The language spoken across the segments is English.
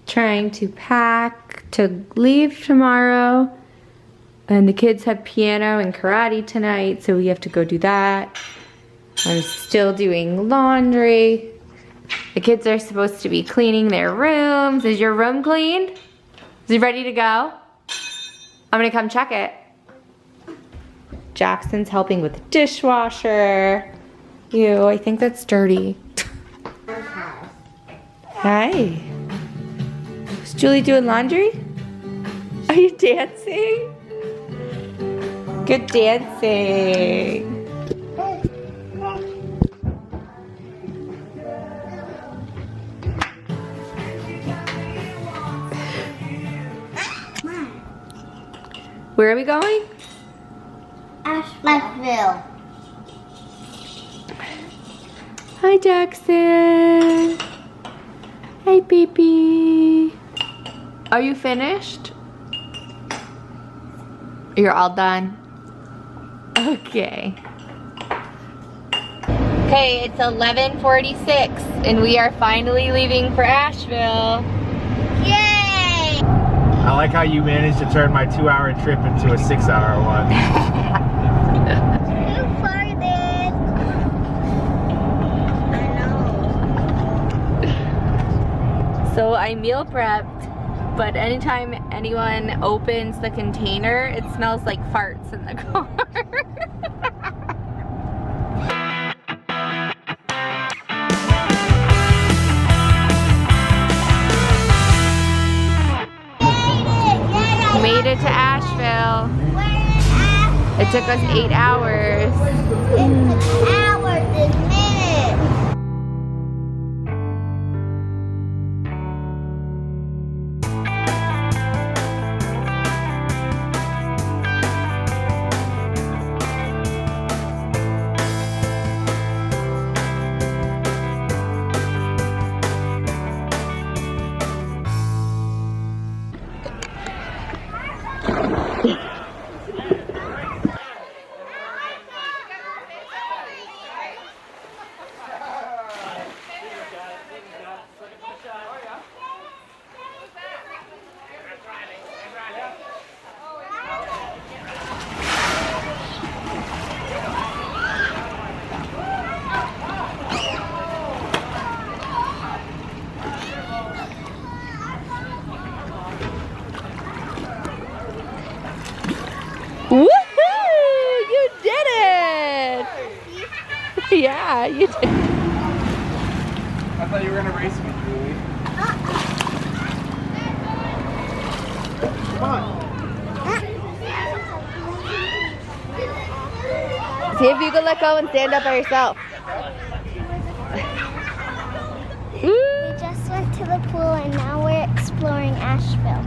Trying to pack to leave tomorrow. And the kids have piano and karate tonight, so we have to go do that. I'm still doing laundry. The kids are supposed to be cleaning their rooms. Is your room cleaned? Is it ready to go? I'm gonna come check it. Jackson's helping with the dishwasher. Ew, I think that's dirty. Hi. Is Julie doing laundry? Are you dancing? Good dancing. Where are we going? Asheville. Hi, Jackson. Hi, baby. Are you finished? You're all done? Okay. Okay, it's 11:46 and we are finally leaving for Asheville. Yay! I like how you managed to turn my 2-hour trip into a 6-hour one. You farted. I know. So I meal prepped, but anytime anyone opens the container, it smells like farts in the car. Made it to Asheville. It took us 8 hours. Hours and minutes. Woohoo! You did it! Yeah, you did. I thought you were gonna race me, Julie. Come on. See if you can let go and stand up by yourself. We just went to the pool and now we're exploring Asheville.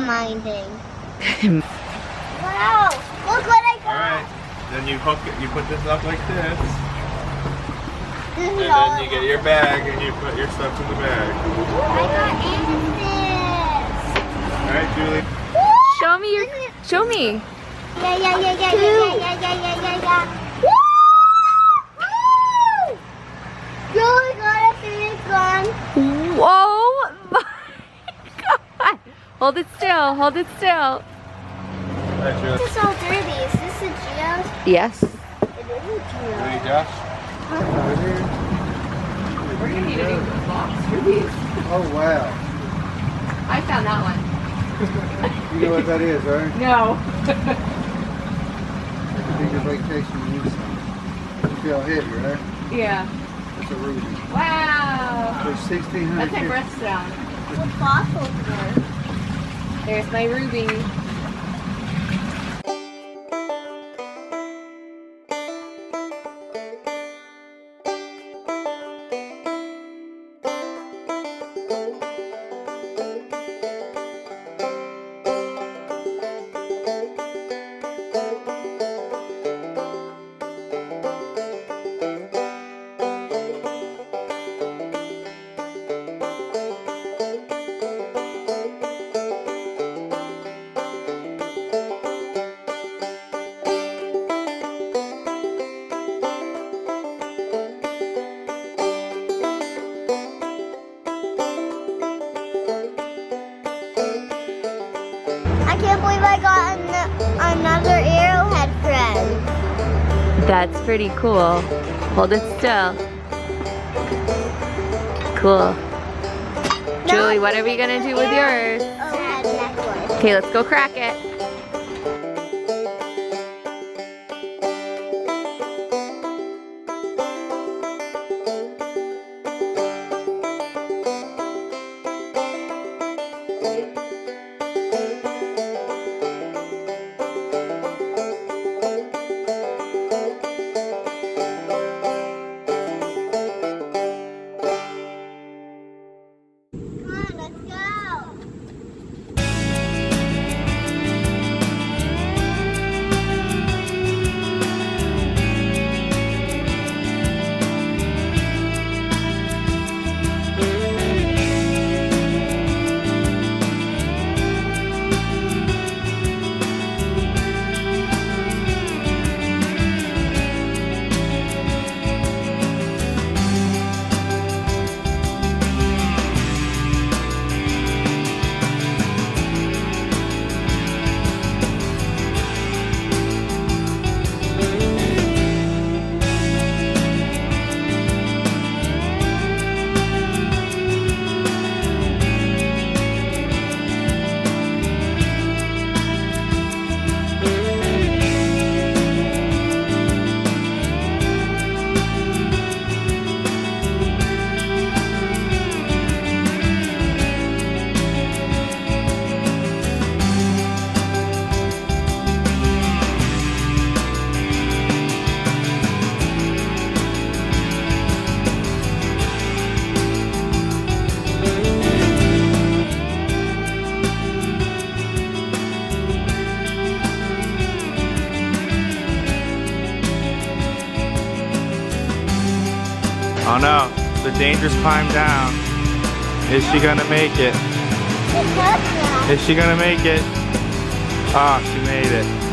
minding. Wow! Look what I got! Alright. Then you hook it, you put this up like this. This And is all then you get your bag and you put your stuff in the bag. I got amethyst. Alright, Julie. Show me your. Show me. Yeah. Woo! Julie got a big one. Whoa! My God! Hold it still. Hold it still. Alright, Julie. This is all dirty. Is this a Geo? Yes. It is a Geo. Ready, Josh? We're gonna need a new box for these. Oh wow. I found that one. You know what that is, right? No. Take your vacation use some. You feel heavy, right? Yeah. That's a ruby. Wow. There's 1,600. That's my birthstone. What fossils were? There's my ruby. I can't believe I got another arrowhead friend. That's pretty cool. Hold it still. Cool. Julie, what are we gonna do with yours? Arrowhead necklace. Okay, let's go crack it. Come on, let's go. Oh no, the dangerous climb down. Is she gonna make it? It does that. Is she gonna make it? Ah, she made it.